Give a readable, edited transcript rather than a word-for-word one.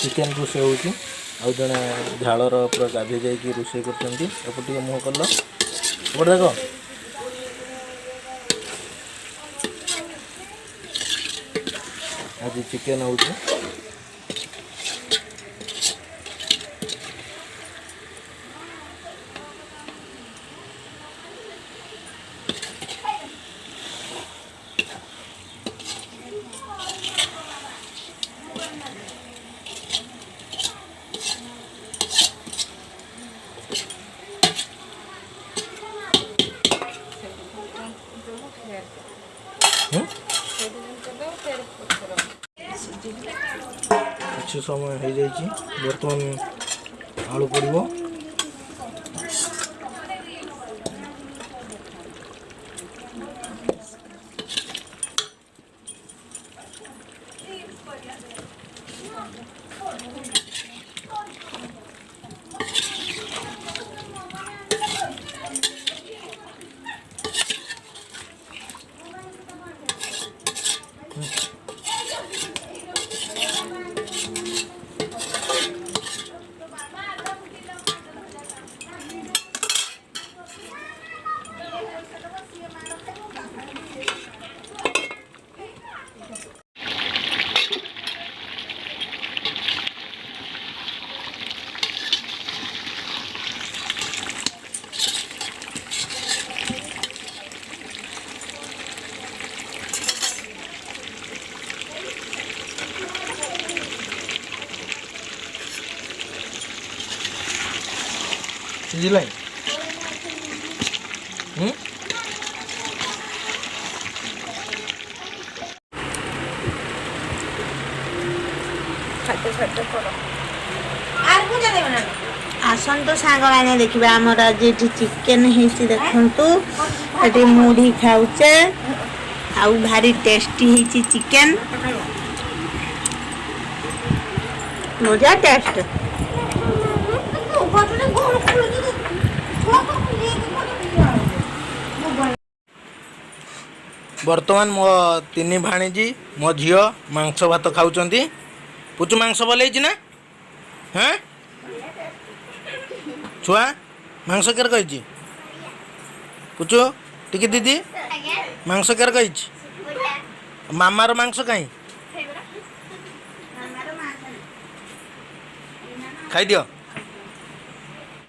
Chicken रोषे होची आउ जने झालर पूरा गाधे जाइए रोषे कर मुह कल देख आज चिकेन होची किसी समय हो जाइए बर्तमान आलू पड़ो सिझिला आसतु सांग मैंने देखा आमर आज चिकेन देखु मुढ़ी खाऊचे आउ भारी टेस्टी है चिकेन मजा टेस्ट बर्तमान मो तीन भाणीजी मो झील मांस भात खाऊं पुचु मांस भल ना हाँ छुआ मांस केर कही पुचु टिके दीदी मांस केर कही मामार मांस कहीं खाई दियो।